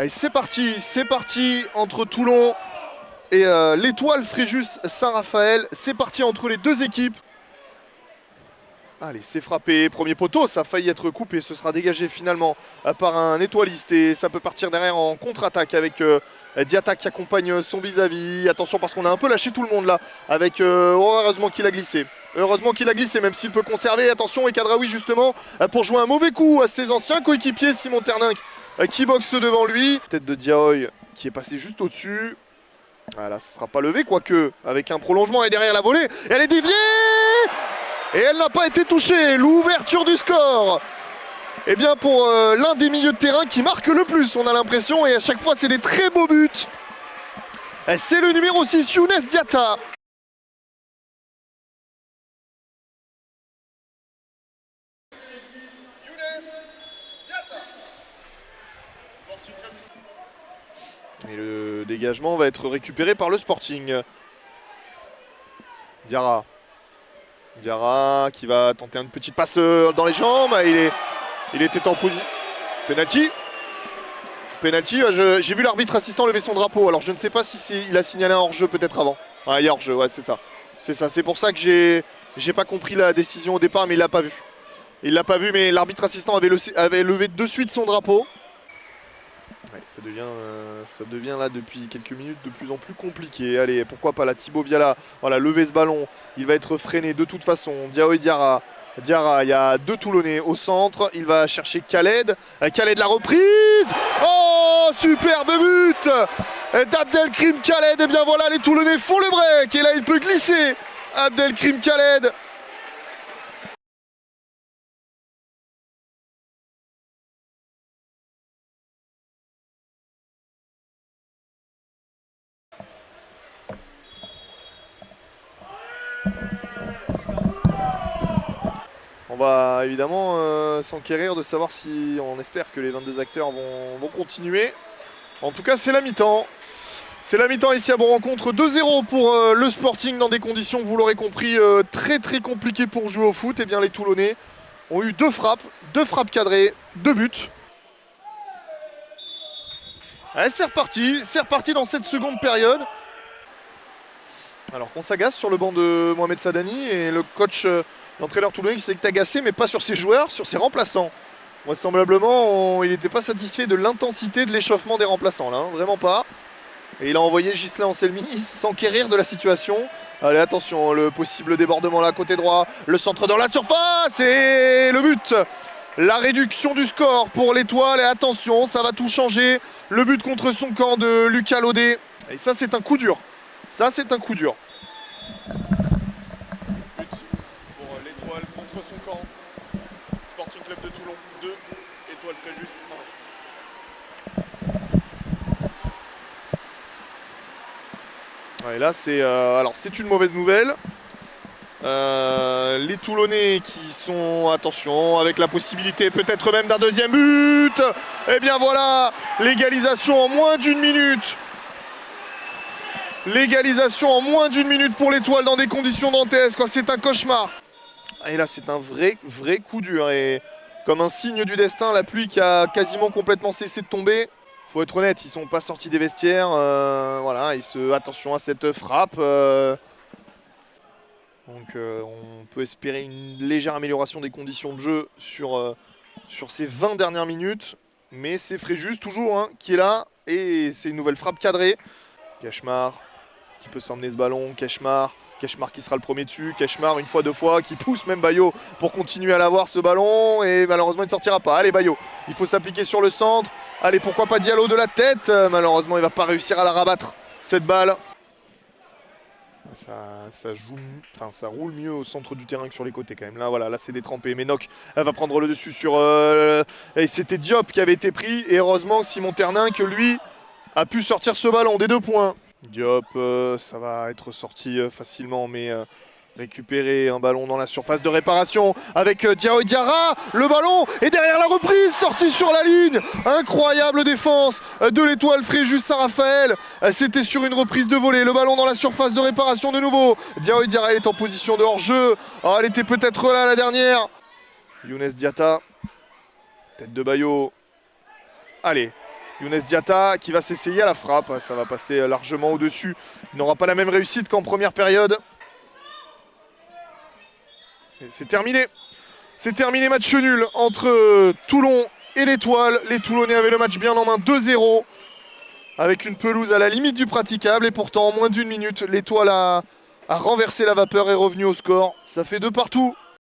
Allez, c'est parti entre Toulon et l'Étoile Fréjus Saint-Raphaël. C'est parti entre les deux équipes. Allez, c'est frappé, premier poteau, ça a failli être coupé, ce sera dégagé finalement par un étoiliste et ça peut partir derrière en contre-attaque avec Diatta qui accompagne son vis-à-vis. Attention parce qu'on a un peu lâché tout le monde là avec heureusement qu'il a glissé. Heureusement qu'il a glissé même s'il peut conserver. Attention, et Kadraoui justement pour jouer un mauvais coup à ses anciens coéquipiers. Simon Terninck qui boxe devant lui. Tête de Diaoy qui est passé juste au-dessus. Voilà, ce ne sera pas levé quoique avec un prolongement et derrière la volée. Et elle est déviée! Et elle n'a pas été touchée, l'ouverture du score. Eh bien pour l'un des milieux de terrain qui marque le plus, on a l'impression, et à chaque fois c'est des très beaux buts. C'est le numéro 6, Younes Diatta. Et le dégagement va être récupéré par le Sporting. Diarra qui va tenter une petite passe dans les jambes. Il était en position. Penalty. J'ai vu l'arbitre assistant lever son drapeau. Alors je ne sais pas si il a signalé un hors-jeu peut-être avant. Ah, il y a hors-jeu, ouais, c'est ça. C'est pour ça que j'ai pas compris la décision au départ, mais il l'a pas vu. Il l'a pas vu, mais l'arbitre assistant avait levé de suite son drapeau. Ouais, ça devient là depuis quelques minutes de plus en plus compliqué. Allez, pourquoi pas la Thibaut Viala. Voilà, lever ce ballon. Il va être freiné de toute façon. Diaoy Diarra. Diarra, il y a deux Toulonnais au centre. Il va chercher Khaled. Khaled la reprise. Oh, superbe but d'Abdelkrim Khaled. Et bien voilà, les Toulonnais font le break. Et là, il peut glisser. Abdelkrim Khaled. On va évidemment s'enquérir de savoir si on espère que les 22 acteurs vont continuer. En tout cas, c'est la mi-temps. C'est la mi-temps ici à Bon-Rencontre. 2-0 pour le Sporting dans des conditions, vous l'aurez compris, très très compliquées pour jouer au foot. Et bien les Toulonnais ont eu deux frappes cadrées, 2 buts. Allez, c'est reparti dans cette seconde période. Alors qu'on s'agace sur le banc de Mohamed Sadani et le coach... L'entraîneur toulonnais qui s'est agacé, mais pas sur ses joueurs, sur ses remplaçants. Vraisemblablement, il n'était pas satisfait de l'intensité de l'échauffement des remplaçants, là, hein, vraiment pas. Et il a envoyé Ghislain Anselmi s'enquérir de la situation. Allez, attention, le possible débordement là, côté droit, le centre dans la surface et le but. La réduction du score pour l'Étoile, et attention, ça va tout changer. Le but contre son camp de Lucas Laudet. Et ça, c'est un coup dur. Contre son camp, Sporting Club de Toulon 2, Étoile Fréjus 1. Ouais, là c'est une mauvaise nouvelle. Les Toulonnais qui sont, attention, avec la possibilité peut-être même d'un deuxième but. Et bien voilà, l'égalisation en moins d'une minute. L'égalisation en moins d'une minute pour l'Étoile dans des conditions dantesques. C'est un cauchemar. Et là, c'est un vrai coup dur. Et comme un signe du destin, la pluie qui a quasiment complètement cessé de tomber. Faut être honnête, ils sont pas sortis des vestiaires. Voilà, attention à cette frappe. Donc, on peut espérer une légère amélioration des conditions de jeu sur ces 20 dernières minutes. Mais c'est Fréjus, toujours, hein, qui est là. Et c'est une nouvelle frappe cadrée. Keshmar qui peut s'emmener ce ballon. Keshmar qui sera le premier dessus, Keshmar une fois, deux fois, qui pousse même Bayo pour continuer à l'avoir ce ballon, et malheureusement il ne sortira pas. Allez Bayo, il faut s'appliquer sur le centre, allez pourquoi pas Diallo de la tête, malheureusement il ne va pas réussir à la rabattre, cette balle. Ça roule mieux au centre du terrain que sur les côtés quand même. Là voilà, là c'est détrempé, mais Nock va prendre le dessus sur... Et c'était Diop qui avait été pris, et heureusement Simon Terninck, lui, a pu sortir ce ballon des 2 points. Diop, ça va être sorti facilement, mais récupérer un ballon dans la surface de réparation avec Diaoy Diarra, le ballon, et derrière la reprise, sorti sur la ligne. Incroyable défense de l'Étoile Fréjus Saint-Raphaël. C'était sur une reprise de volée, le ballon dans la surface de réparation de nouveau. Diaoy Diarra, elle est en position de hors-jeu. Oh, elle était peut-être là la dernière. Younes Diatta, tête de Bayo. Allez. Younes Diatta qui va s'essayer à la frappe. Ça va passer largement au-dessus. Il n'aura pas la même réussite qu'en première période. C'est terminé. C'est terminé, match nul entre Toulon et l'Étoile. Les Toulonnais avaient le match bien en main, 2-0. Avec une pelouse à la limite du praticable. Et pourtant, en moins d'1 minute, l'Étoile a renversé la vapeur et est revenu au score. Ça fait 2 partout.